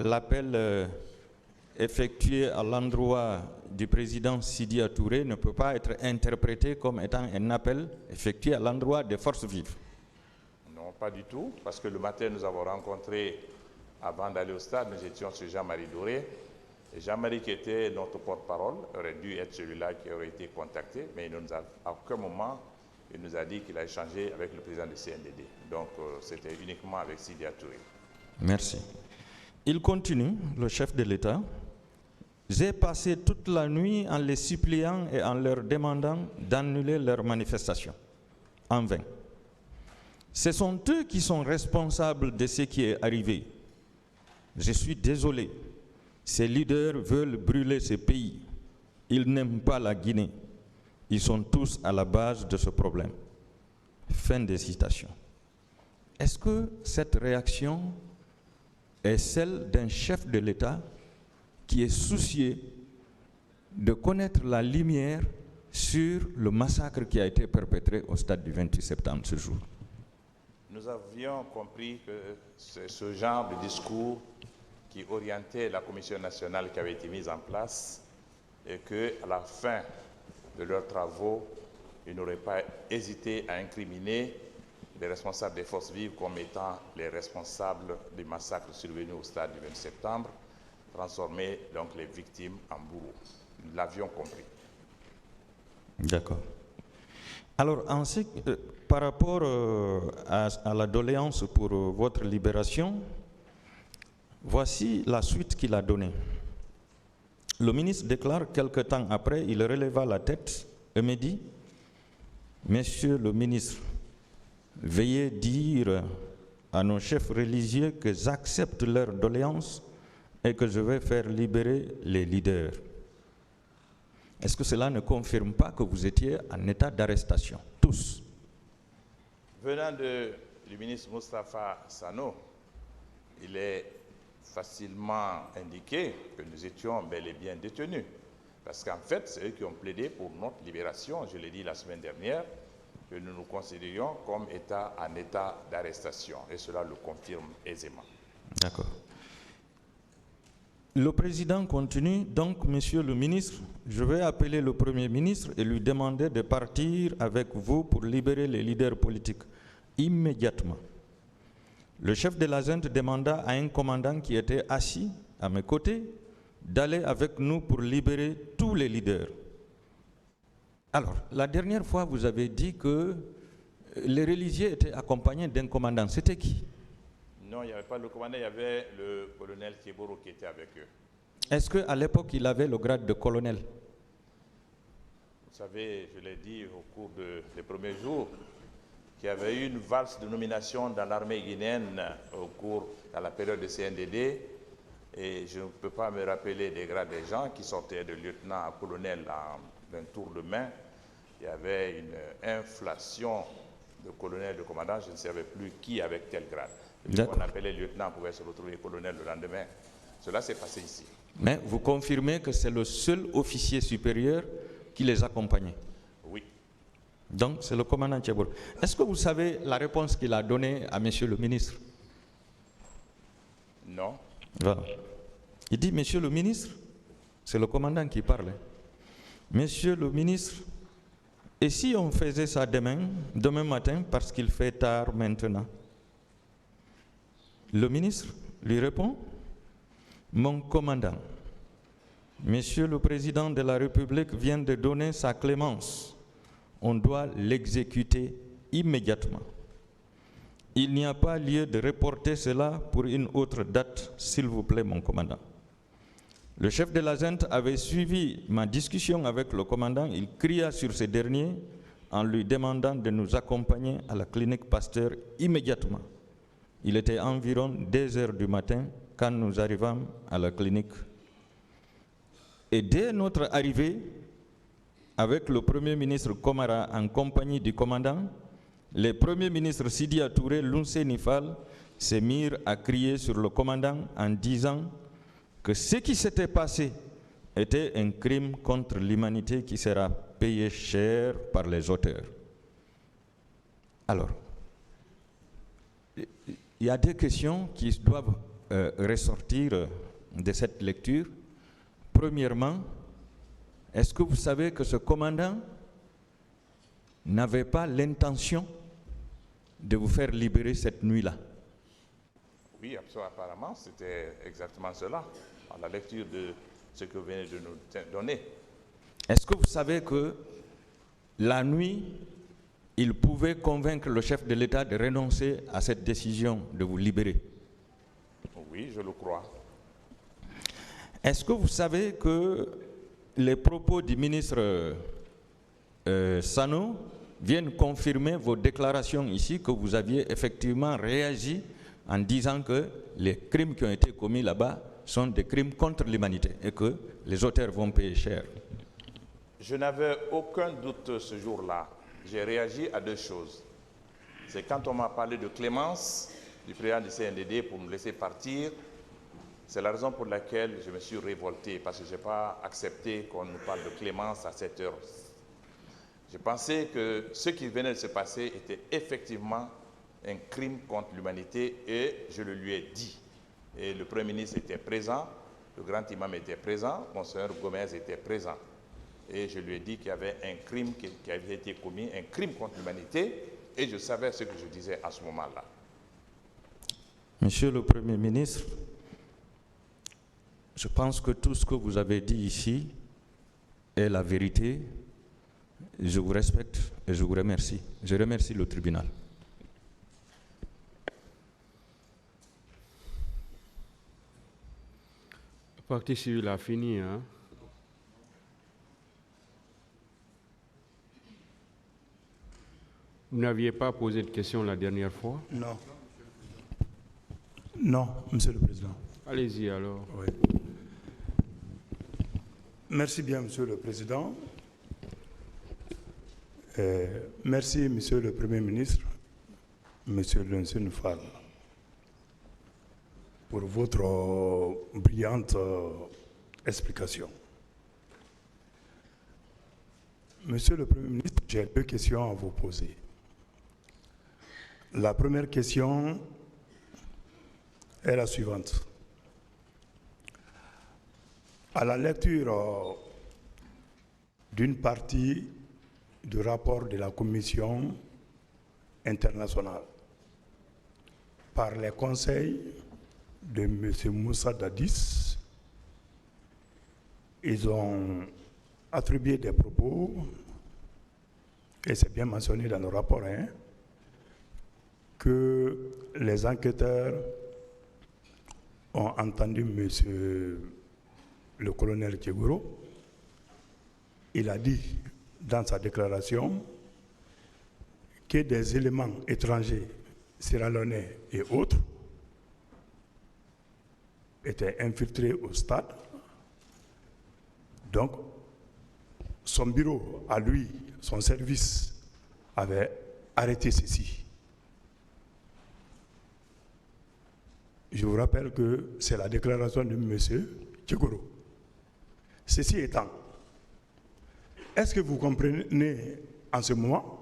l'appel effectué à l'endroit du président Sidi Touré ne peut pas être interprété comme étant un appel effectué à l'endroit des forces vives. Non, pas du tout, parce que le matin, nous avons rencontré, avant d'aller au stade, nous étions sur Jean-Marie Doré. Et Jean-Marie, qui était notre porte-parole, aurait dû être celui-là qui aurait été contacté, mais à aucun moment, il nous a dit qu'il a échangé avec le président du CNDD. Donc, c'était uniquement avec Sidi Touré. Merci. Il continue, le chef de l'État. J'ai passé toute la nuit en les suppliant et en leur demandant d'annuler leur manifestation. En vain. Ce sont eux qui sont responsables de ce qui est arrivé. Je suis désolé. Ces leaders veulent brûler ce pays. Ils n'aiment pas la Guinée. Ils sont tous à la base de ce problème. Fin de citation. Est-ce que cette réaction est celle d'un chef de l'État qui est soucieux de connaître la lumière sur le massacre qui a été perpétré au stade du 28 septembre ce jour? Nous avions compris que c'est ce genre de discours qui orientait la commission nationale qui avait été mise en place et qu'à la fin de leurs travaux, ils n'auraient pas hésité à incriminer les responsables des forces vives comme étant les responsables du massacre survenu au stade du 20 septembre, transformer donc les victimes en bourreaux. Nous l'avions compris. D'accord. Alors, par rapport à la doléance pour votre libération, voici la suite qu'il a donnée. Le ministre déclare quelque temps après, il releva la tête et me dit: Monsieur le ministre, veuillez dire à nos chefs religieux que j'accepte leurs doléances et que je vais faire libérer les leaders. Est-ce que cela ne confirme pas que vous étiez en état d'arrestation, tous? Venant du ministre Moustapha Sano, il est facilement indiqué que nous étions bel et bien détenus. Parce qu'en fait, c'est eux qui ont plaidé pour notre libération. Je l'ai dit la semaine dernière, que nous nous considérions comme en état d'arrestation. Et cela le confirme aisément. D'accord. Le président continue, donc, monsieur le ministre, je vais appeler le Premier ministre et lui demander de partir avec vous pour libérer les leaders politiques immédiatement. Le chef de la junte demanda à un commandant qui était assis à mes côtés d'aller avec nous pour libérer tous les leaders. Alors, la dernière fois, vous avez dit que les religieux étaient accompagnés d'un commandant. C'était qui? Non, il n'y avait pas le commandant, il y avait le colonel Thieboro qui était avec eux. Est-ce qu'à l'époque, il avait le grade de colonel? Vous savez, je l'ai dit au cours des premiers jours, qu'il y avait eu une valse de nomination dans l'armée guinéenne dans la période de CNDD, et je ne peux pas me rappeler des grades des gens qui sortaient de lieutenant à colonel d'un tour de main. Il y avait une inflation de colonel, de commandant, je ne savais plus qui avec tel grade. On appelait lieutenant, pouvait se retrouver colonel le lendemain. Cela s'est passé ici. Mais vous confirmez que c'est le seul officier supérieur qui les accompagnait? Oui. Donc, c'est le commandant Thieboro. Est-ce que vous savez la réponse qu'il a donnée à monsieur le ministre? Non. Voilà. Il dit, monsieur le ministre, c'est le commandant qui parle. Monsieur le ministre, et si on faisait ça demain matin, parce qu'il fait tard maintenant? Le ministre lui répond: mon commandant, monsieur le président de la République vient de donner sa clémence. On doit l'exécuter immédiatement. Il n'y a pas lieu de reporter cela pour une autre date, s'il vous plaît, mon commandant. Le chef de la junte avait suivi ma discussion avec le commandant. Il cria sur ce dernier en lui demandant de nous accompagner à la clinique Pasteur immédiatement. Il était environ 2 heures du matin quand nous arrivâmes à la clinique. Et dès notre arrivée, avec le Premier ministre Komara en compagnie du commandant, les premiers ministres Sidi Touré, Lunsé Nifal se mirent à crier sur le commandant en disant que ce qui s'était passé était un crime contre l'humanité qui sera payé cher par les auteurs. Alors, il y a des questions qui doivent ressortir de cette lecture. Premièrement, est-ce que vous savez que ce commandant n'avait pas l'intention de vous faire libérer cette nuit-là? Oui, apparemment, c'était exactement cela, à la lecture de ce que vous venez de nous donner. Est-ce que vous savez que la nuit, il pouvait convaincre le chef de l'État de renoncer à cette décision de vous libérer? Oui, je le crois. Est-ce que vous savez que les propos du ministre Sano viennent confirmer vos déclarations ici, que vous aviez effectivement réagi en disant que les crimes qui ont été commis là-bas sont des crimes contre l'humanité et que les auteurs vont payer cher? Je n'avais aucun doute ce jour-là. J'ai réagi à deux choses. C'est quand on m'a parlé de clémence du président du CNDD pour me laisser partir. C'est la raison pour laquelle je me suis révolté, parce que je n'ai pas accepté qu'on nous parle de clémence à cette heure. Je pensais que ce qui venait de se passer était effectivement un crime contre l'humanité et je le lui ai dit. Et le Premier ministre était présent, le grand imam était présent, Monseigneur Gomez était présent. Et je lui ai dit qu'il y avait un crime qui avait été commis, un crime contre l'humanité, et je savais ce que je disais à ce moment-là. Monsieur le Premier ministre, je pense que tout ce que vous avez dit ici est la vérité. Je vous respecte et je vous remercie. Je remercie le tribunal. La partie civile a fini, hein? Vous n'aviez pas posé de questions la dernière fois? Non. Non, Monsieur le Président. Allez-y alors. Oui. Merci bien, Monsieur le Président. Merci, Monsieur le Premier ministre, Monsieur Lunsun Fall, pour votre brillante explication. Monsieur le Premier ministre, j'ai deux questions à vous poser. La première question est la suivante. À la lecture d'une partie du rapport de la Commission internationale par les conseils de M. Moussa Dadis, ils ont attribué des propos, et c'est bien mentionné dans le rapport, hein, que les enquêteurs ont entendu M. le colonel Tchegoro. Il a dit dans sa déclaration que des éléments étrangers, sierra-léonais et autres, étaient infiltrés au stade. Donc, son bureau, à lui, son service, avait arrêté ceci. Je vous rappelle que c'est la déclaration de M. Tchegoro. Ceci étant, est-ce que vous comprenez en ce moment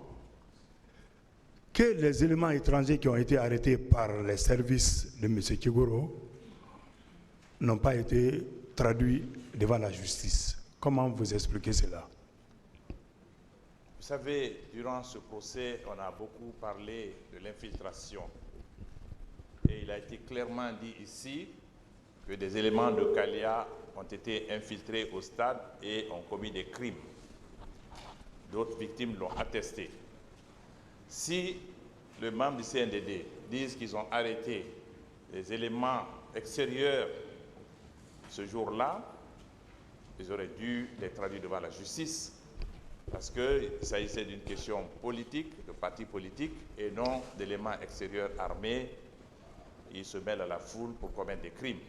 que les éléments étrangers qui ont été arrêtés par les services de M. Tchegoro n'ont pas été traduits devant la justice? Comment vous expliquez cela? Vous savez, durant ce procès, on a beaucoup parlé de l'infiltration. Et il a été clairement dit ici que des éléments de Kalia ont été infiltrés au stade et ont commis des crimes. D'autres victimes l'ont attesté. Si les membres du CNDD disent qu'ils ont arrêté des éléments extérieurs ce jour-là, ils auraient dû les traduire devant la justice parce qu'il s'agissait d'une question politique, de parti politique, et non d'éléments extérieurs armés. Ils se mêlent à la foule pour commettre des crimes.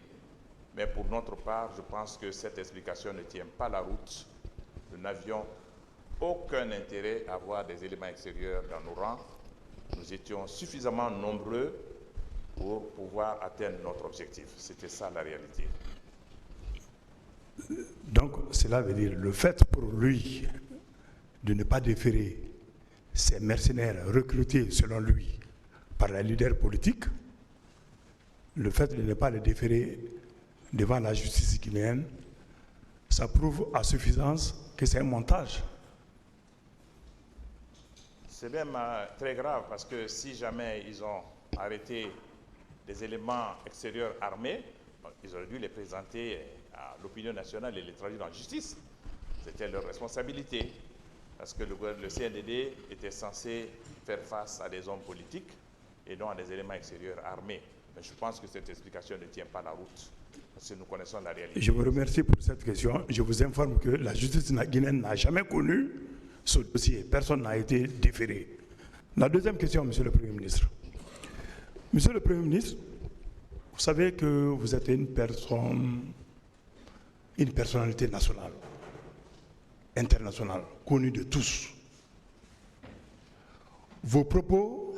Mais pour notre part, je pense que cette explication ne tient pas la route. Nous n'avions aucun intérêt à avoir des éléments extérieurs dans nos rangs. Nous étions suffisamment nombreux pour pouvoir atteindre notre objectif. C'était ça la réalité. Donc, cela veut dire le fait pour lui de ne pas déférer ces mercenaires recrutés, selon lui, par les leaders politiques, le fait de ne pas les déférer devant la justice guinéenne, ça prouve à suffisance que c'est un montage. C'est même très grave parce que si jamais ils ont arrêté des éléments extérieurs armés, ils auraient dû les présenter à l'opinion nationale et les traduire en justice. C'était leur responsabilité parce que le CNDD était censé faire face à des hommes politiques et non à des éléments extérieurs armés. Mais je pense que cette explication ne tient pas la route parce que nous connaissons la réalité. Je vous remercie pour cette question. Je vous informe que la justice guinéenne n'a jamais connu ce dossier. Personne n'a été déféré. La deuxième question, Monsieur le Premier ministre. Monsieur le Premier ministre, vous savez que vous êtes une personnalité nationale, internationale, connue de tous. Vos propos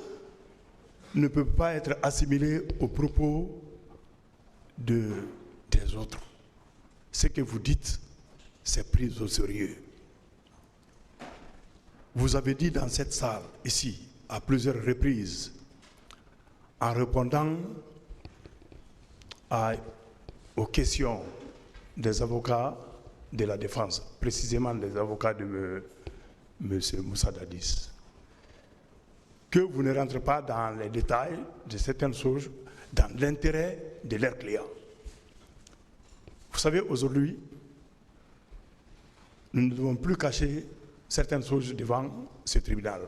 ne peuvent pas être assimilés aux propos des autres. Ce que vous dites, c'est pris au sérieux. Vous avez dit dans cette salle, ici, à plusieurs reprises, en répondant aux questions des avocats de la défense, précisément des avocats de M. Moussa Dadis, que vous ne rentrez pas dans les détails de certaines choses dans l'intérêt de leurs clients. Vous savez, aujourd'hui, nous ne devons plus cacher certaines choses devant ce tribunal.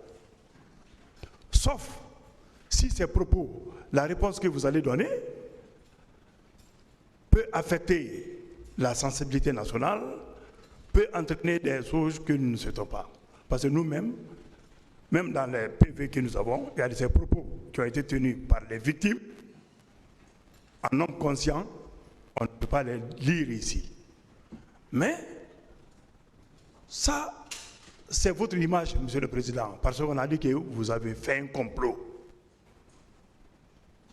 Sauf si ces propos, la réponse que vous allez donner, peut affecter la sensibilité nationale, peut entraîner des choses que nous ne souhaitons pas. Parce que nous-mêmes, même dans les PV que nous avons, il y a ces propos qui ont été tenus par les victimes. En homme conscient, on ne peut pas les lire ici. Mais ça, c'est votre image, Monsieur le Président, parce qu'on a dit que vous avez fait un complot,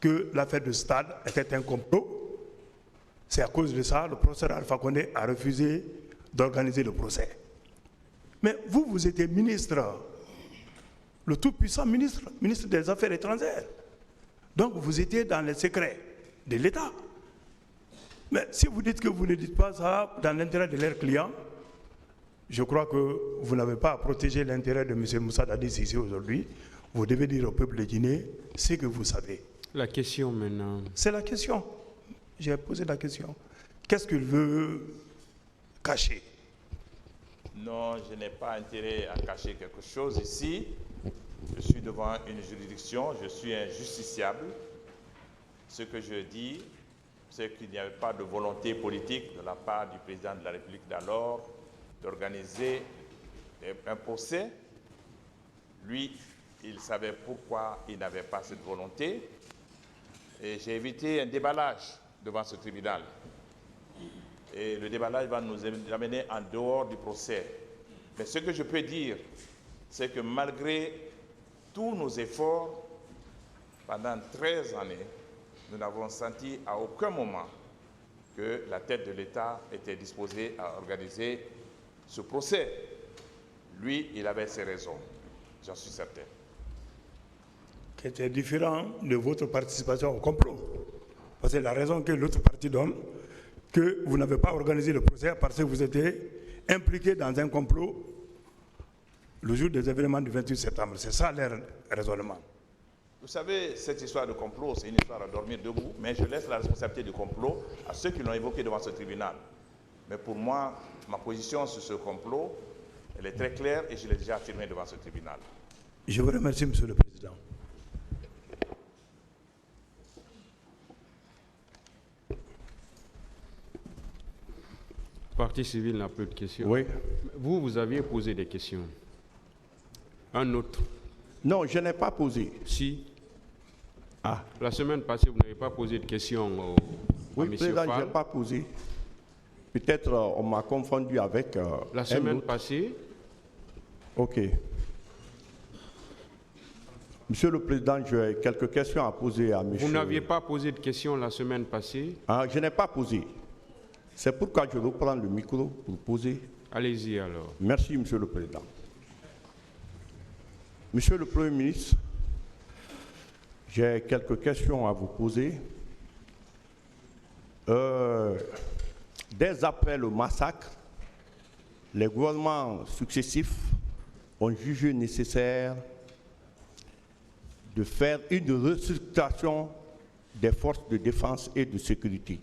que l'affaire de Stade était un complot. C'est à cause de ça, le professeur Alpha Condé a refusé d'organiser le procès. Mais vous, vous étiez ministre, le tout-puissant ministre des Affaires étrangères. Donc vous étiez dans les secrets de l'État. Mais si vous dites que vous ne dites pas ça dans l'intérêt de leurs clients, je crois que vous n'avez pas à protéger l'intérêt de M. Moussa Dadis ici aujourd'hui. Vous devez dire au peuple de Guinée ce que vous savez. La question maintenant. C'est la question. J'ai posé la question. Qu'est-ce qu'il veut cacher? Non, je n'ai pas intérêt à cacher quelque chose ici. Je suis devant une juridiction, je suis un justiciable. Ce que je dis, c'est qu'il n'y avait pas de volonté politique de la part du président de la République d'alors d'organiser un procès. Lui, il savait pourquoi il n'avait pas cette volonté. Et j'ai évité un déballage devant ce tribunal. Et le déballage va nous amener en dehors du procès. Mais ce que je peux dire, c'est que malgré tous nos efforts, pendant 13 années, nous n'avons senti à aucun moment que la tête de l'État était disposée à organiser ce procès. Lui, il avait ses raisons, j'en suis certain. Qui était différent de votre participation au complot. Parce que la raison que l'autre partie donne, que vous n'avez pas organisé le procès parce que vous étiez impliqué dans un complot le jour des événements du 28 septembre. C'est ça leur raisonnement. Vous savez, cette histoire de complot, c'est une histoire à dormir debout, mais je laisse la responsabilité du complot à ceux qui l'ont évoqué devant ce tribunal. Mais pour moi, ma position sur ce complot, elle est très claire et je l'ai déjà affirmée devant ce tribunal. Je vous remercie, Monsieur le Président. Partie civile n'a plus de questions. Oui. Vous aviez posé des questions. Un autre. Non, je n'ai pas posé. Si. Ah. La semaine passée, vous n'avez pas posé de questions à Oui, M. Président, je Fall. n'ai pas posé. Peut-être on m'a confondu avec La semaine passée. Ok. Monsieur le Président, j'ai quelques questions à poser à monsieur. Vous n'aviez pas posé de questions la semaine passée. Ah, je n'ai pas posé. C'est pourquoi je reprends le micro pour poser. Allez-y alors. Merci, Monsieur le Président. Monsieur le Premier ministre, j'ai quelques questions à vous poser Dès après le massacre, les gouvernements successifs ont jugé nécessaire de faire une restructuration des forces de défense et de sécurité.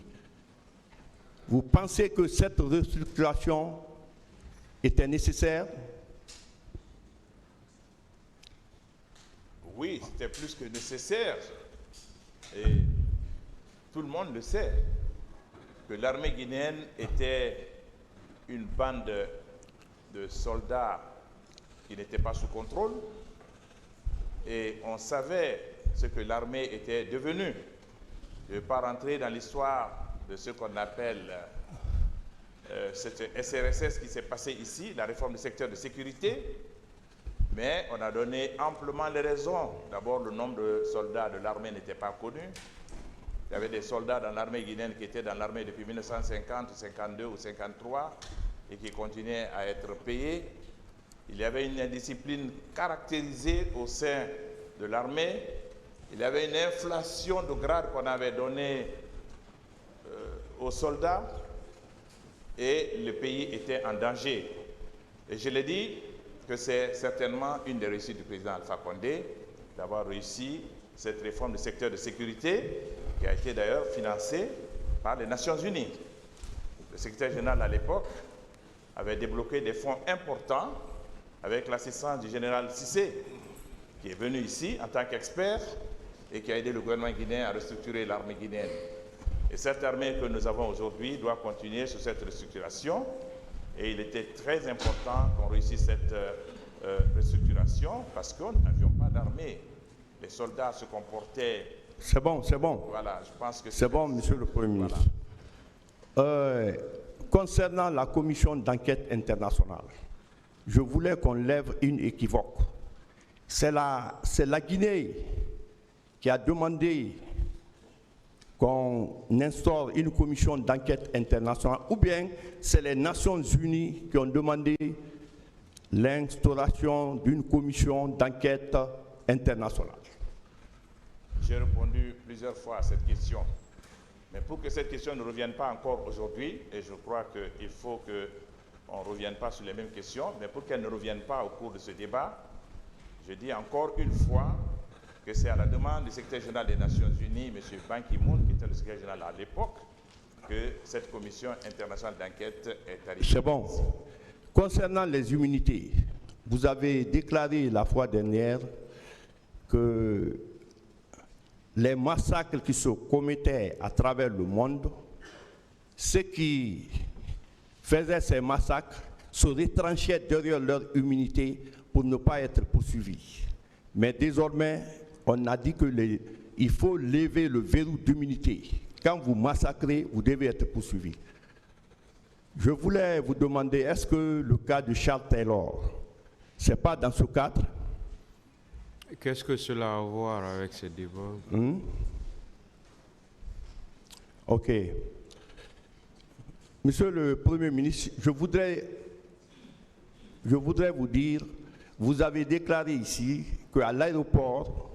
Vous pensez que cette restructuration était nécessaire? Oui, c'était plus que nécessaire. Et tout le monde le sait, que l'armée guinéenne était une bande de soldats qui n'étaient pas sous contrôle. Et on savait ce que l'armée était devenue. Je ne vais pas rentrer dans l'histoire de ce qu'on appelle cette SRSS qui s'est passée ici, la réforme du secteur de sécurité, mais on a donné amplement les raisons. D'abord, le nombre de soldats de l'armée n'était pas connu. Il y avait des soldats dans l'armée guinéenne qui étaient dans l'armée depuis 1950, 52 ou 53 et qui continuaient à être payés. Il y avait une indiscipline caractérisée au sein de l'armée. Il y avait une inflation de grades qu'on avait donnée aux soldats et le pays était en danger. Et je l'ai dit que c'est certainement une des réussites du président Alpha Condé d'avoir réussi cette réforme du secteur de sécurité qui a été d'ailleurs financée par les Nations Unies. Le secrétaire général à l'époque avait débloqué des fonds importants avec l'assistance du général Cissé, qui est venu ici en tant qu'expert et qui a aidé le gouvernement guinéen à restructurer l'armée guinéenne. Et cette armée que nous avons aujourd'hui doit continuer sur cette restructuration. Et il était très important qu'on réussisse cette restructuration parce que nous n'avions pas d'armée. Les soldats se comportaient... C'est bon, c'est bon. Voilà, je pense que c'est bon, monsieur le Premier ministre. Voilà. Concernant la commission d'enquête internationale, je voulais qu'on lève une équivoque. C'est la Guinée qui a demandé qu'on instaure une commission d'enquête internationale, ou bien c'est les Nations Unies qui ont demandé l'instauration d'une commission d'enquête internationale. J'ai répondu plusieurs fois à cette question. Mais pour que cette question ne revienne pas encore aujourd'hui, et je crois qu'il faut qu'on ne revienne pas sur les mêmes questions, mais pour qu'elle ne revienne pas au cours de ce débat, je dis encore une fois que c'est à la demande du secrétaire général des Nations Unies, M. Ban Ki-moon, qui était le secrétaire général à l'époque, que cette commission internationale d'enquête est arrivée. C'est bon. Concernant les immunités, vous avez déclaré la fois dernière que les massacres qui se commettaient à travers le monde, ceux qui faisaient ces massacres se retranchaient derrière leur immunité pour ne pas être poursuivis. Mais désormais, on a dit qu'il faut lever le verrou d'immunité. Quand vous massacrez, vous devez être poursuivi. Je voulais vous demander, est-ce que le cas de Charles Taylor, ce n'est pas dans ce cadre? Qu'est-ce que cela a à voir avec ce débat? Ok. Monsieur le Premier ministre, je voudrais vous dire, vous avez déclaré ici qu'à l'aéroport,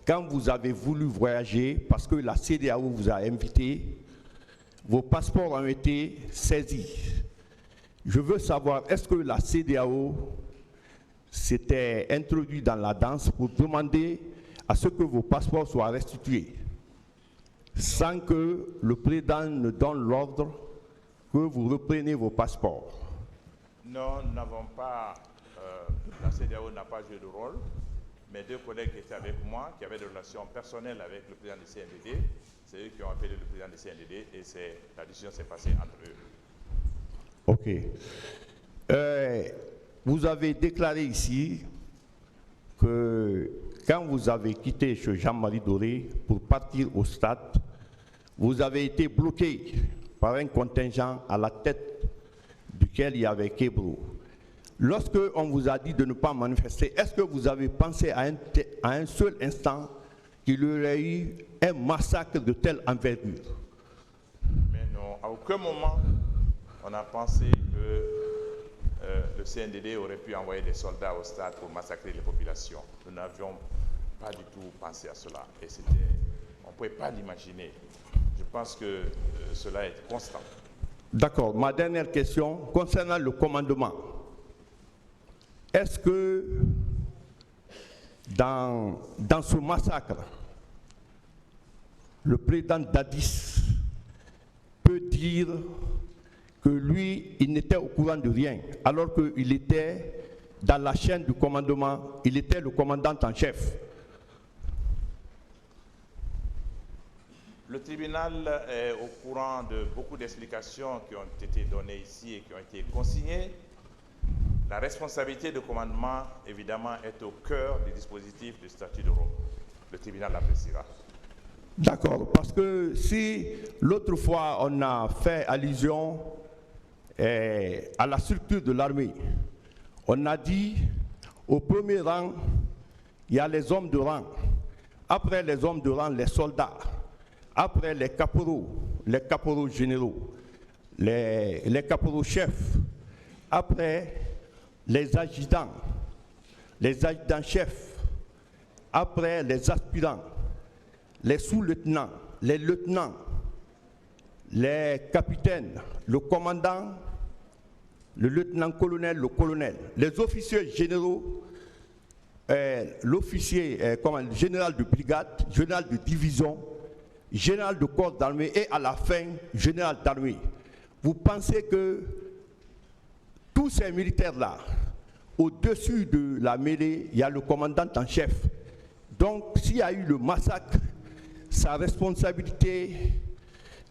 quand vous avez voulu voyager, parce que la CEDEAO vous a invité, vos passeports ont été saisis. Je veux savoir, est-ce que la CEDEAO s'était introduite dans la danse pour demander à ce que vos passeports soient restitués, sans que le président ne donne l'ordre que vous repreniez vos passeports? Non, nous n'avons pas, la CEDEAO n'a pas joué de rôle. Mes deux collègues qui étaient avec moi, qui avaient des relations personnelles avec le président du CNDD, c'est eux qui ont appelé le président du CNDD et la décision s'est passée entre eux. Ok. Vous avez déclaré ici que quand vous avez quitté chez Jean-Marie Doré pour partir au stade, vous avez été bloqué par un contingent à la tête duquel il y avait Kébro. Lorsque on vous a dit de ne pas manifester, est-ce que vous avez pensé à un seul instant qu'il y aurait eu un massacre de telle envergure? Mais non, à aucun moment on a pensé que le CNDD aurait pu envoyer des soldats au stade pour massacrer les populations. Nous n'avions pas du tout pensé à cela. Et on ne pouvait pas l'imaginer. Je pense que cela est constant. D'accord. Ma dernière question concernant le commandement. Est-ce que dans ce massacre, le président Dadis peut dire que lui, il n'était au courant de rien, alors qu'il était dans la chaîne du commandement, il était le commandant en chef? Le tribunal est au courant de beaucoup d'explications qui ont été données ici et qui ont été consignées. La responsabilité de commandement, évidemment, est au cœur du dispositif du statut de Rome. Le tribunal l'appréciera. D'accord, parce que si l'autre fois on a fait allusion à la structure de l'armée, on a dit au premier rang, il y a les hommes de rang. Après les hommes de rang, les soldats. Après les caporaux généraux, les caporaux chefs. Après les adjudants chefs. Après les aspirants, les sous-lieutenants, les lieutenants, les capitaines, le commandant, le lieutenant-colonel, le colonel, les officiers généraux, l'officier général de brigade, général de division, général de corps d'armée et à la fin, général d'armée. Vous pensez que tous ces militaires-là, au-dessus de la mêlée, il y a le commandant en chef. Donc, s'il y a eu le massacre, sa responsabilité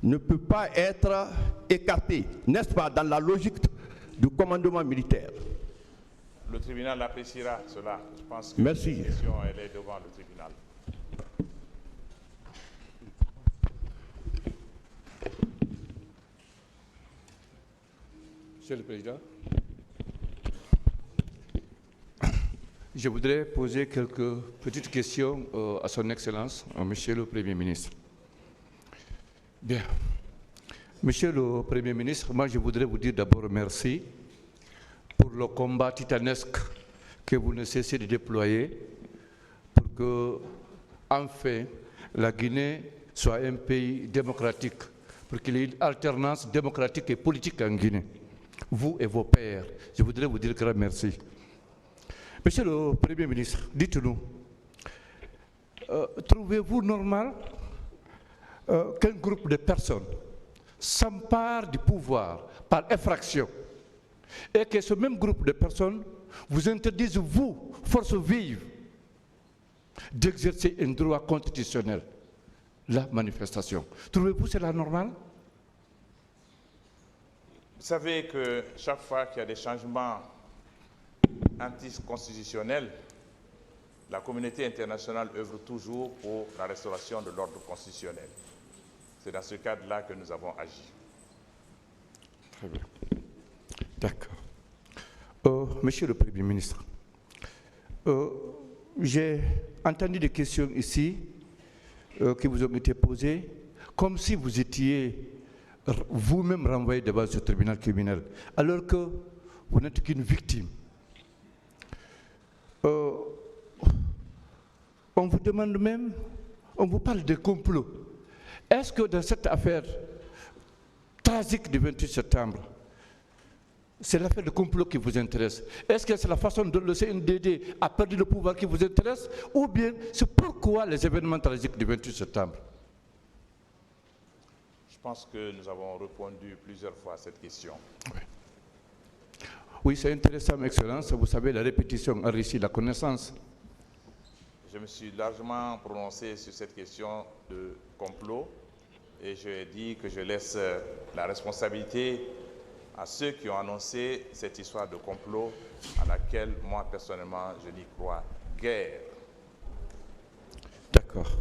ne peut pas être écartée, n'est-ce pas, dans la logique du commandement militaire? Le tribunal appréciera cela. Je pense que merci. La question elle est devant le tribunal. Monsieur le Président, je voudrais poser quelques petites questions à son Excellence, Monsieur le Premier ministre. Bien. Monsieur le Premier ministre, moi je voudrais vous dire d'abord merci pour le combat titanesque que vous ne cessez de déployer pour que, enfin, la Guinée soit un pays démocratique, pour qu'il y ait une alternance démocratique et politique en Guinée. Vous et vos pairs, je voudrais vous dire grand merci. Monsieur le Premier ministre, dites-nous, trouvez-vous normal qu'un groupe de personnes s'empare du pouvoir par effraction et que ce même groupe de personnes vous interdise, vous, force vive, d'exercer un droit constitutionnel, la manifestation? Trouvez-vous cela normal? Vous savez que chaque fois qu'il y a des changements anticonstitutionnels, la communauté internationale œuvre toujours pour la restauration de l'ordre constitutionnel. C'est dans ce cadre-là que nous avons agi. Très bien. D'accord. Monsieur le Premier ministre, j'ai entendu des questions ici qui vous ont été posées, comme si vous étiez vous-même renvoyé devant ce tribunal criminel, alors que vous n'êtes qu'une victime. On vous demande même, on vous parle de complot. Est-ce que dans cette affaire tragique du 28 septembre, c'est l'affaire de complot qui vous intéresse? Est-ce que c'est la façon dont le CNDD a perdu le pouvoir qui vous intéresse? Ou bien c'est pourquoi les événements tragiques du 28 septembre? Je pense que nous avons répondu plusieurs fois à cette question. Oui, c'est intéressant, Excellence. Vous savez, la répétition enrichit la connaissance. Je me suis largement prononcé sur cette question de complot et je dis que je laisse la responsabilité à ceux qui ont annoncé cette histoire de complot à laquelle, moi, personnellement, je n'y crois guère. D'accord.